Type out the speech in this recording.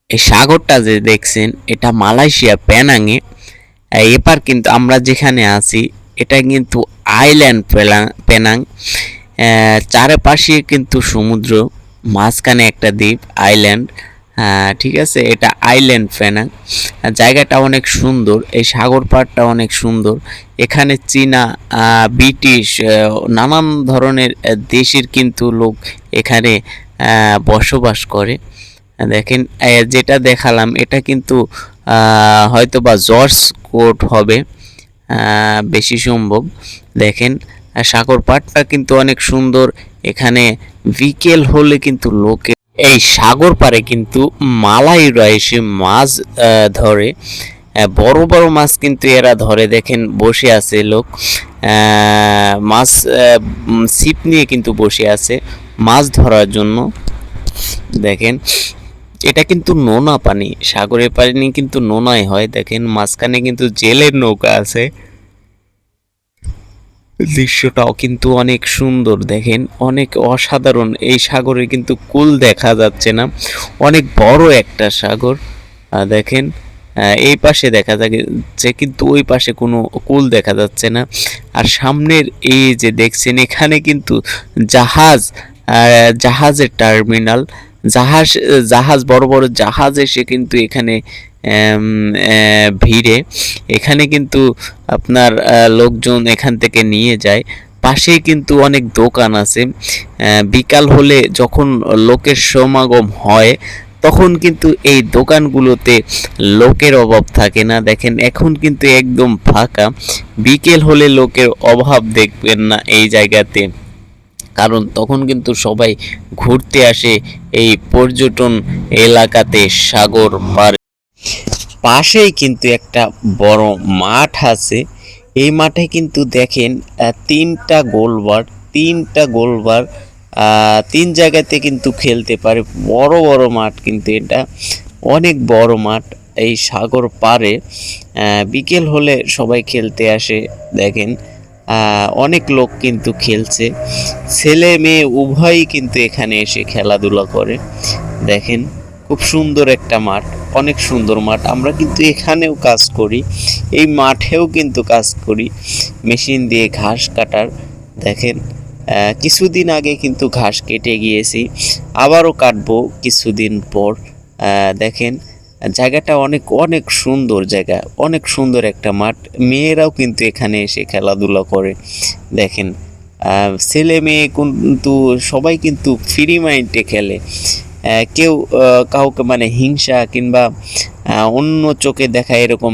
এই সাগরটা যে দেখছেন এটা মালয়েশিয়া পেনাংয়ে। এবার কিন্তু আমরা যেখানে আছি এটা কিন্তু আইল্যান্ড পেনাং। চারপাশে কিন্তু সমুদ্র, মাঝখানে একটা দ্বীপ আইল্যান্ড। ঠিক আছে, এটা আইল্যান্ড পেনাং। জায়গাটা অনেক সুন্দর, এই সাগর পাড়টা অনেক সুন্দর। এখানে চীনা, ব্রিটিশ, নানান ধরনের দেশের কিন্তু লোক এখানে বসবাস করে। দেখেন যেটা দেখালাম এটা কিন্তু হয়তো বা জর্জ কোর্ট হবে বেশি সম্ভব। দেখেন সাগর পাড়টা কিন্তু অনেক সুন্দর। এখানে বিকেল হলে কিন্তু লোকে এই সাগর পাড়ে কিন্তু মালাইরা এসে মাছ ধরে। বড় বড় মাছ কিন্তু এরা ধরে। দেখেন বসে আছে লোক, মাছ ছিপ নিয়ে কিন্তু বসে আছে মাছ ধরার জন্য। দেখেন এটা কিন্তু নোনা পানি, সাগরের পানি কিন্তু নোনাই হয়। দেখেন মাঝখানে কিন্তু জেলের নৌকা আছে। দৃশ্যটাও কিন্তু অনেক সুন্দর। দেখেন অনেক অসাধারণ। এই সাগরে কিন্তু কূল দেখা যাচ্ছে না, অনেক বড় একটা সাগর। দেখেন এই পাশে দেখা যাচ্ছে কিন্তু ওই পাশে কোনো কূল দেখা যাচ্ছে না। আর সামনের এই যে দেখছেন এখানে কিন্তু জাহাজ, জাহাজের টার্মিনাল। জাহাজ জাহাজ বড় বড় জাহাজ এসে কিন্তু এখানে ভিড়ে। এখানে কিন্তু আপনার লোকজন এখান থেকে নিয়ে যায়। পাশেই কিন্তু অনেক দোকান আছে। বিকাল হলে যখন লোকের সমাগম হয় তখন কিন্তু এই দোকানগুলোতে লোকের অভাব থাকে না। দেখেন এখন কিন্তু একদম ফাঁকা। বিকেল হলে লোকের অভাব দেখবেন না এই জায়গাতে, কারণ তখন কিন্তু সবাই ঘুরতে আসে এই পর্যটন এলাকাতে সাগর পাড়ে। পাশেই কিন্তু একটা বড় মাঠ আছে। এই মাঠে কিন্তু দেখেন তিনটা গোলবার তিন জায়গাতে কিন্তু খেলতে পারে। বড় বড় মাঠ কিন্তু এটা অনেক বড় মাঠ এই সাগর পাড়ে। বিকেল হলে সবাই খেলতে আসে। দেখেন অনেক লোক কিন্তু খেলছে, ছেলে মেয়ে উভয়ই কিন্তু এখানে এসে খেলাধুলা করে। দেখেন খুব সুন্দর একটা মাঠ, অনেক সুন্দর মাঠ। আমরা কিন্তু এখানেও কাজ করি, এই মাঠেও কিন্তু কাজ করি মেশিন দিয়ে ঘাস কাটার। দেখেন কিছুদিন আগে কিন্তু ঘাস কেটে গিয়েছি, আবারও কাটবো কিছুদিন পর। দেখেন জায়গাটা অনেক অনেক সুন্দর জায়গা, অনেক সুন্দর একটা মাঠ। মেয়েরাও কিন্তু এখানে এসে খেলাধুলা করে। দেখেন ছেলে মেয়ে কিন্তু সবাই কিন্তু ফ্রি মাইন্ডে খেলে। কেউ কাউকে মানে হিংসা কিংবা অন্য চোখে দেখা এরকম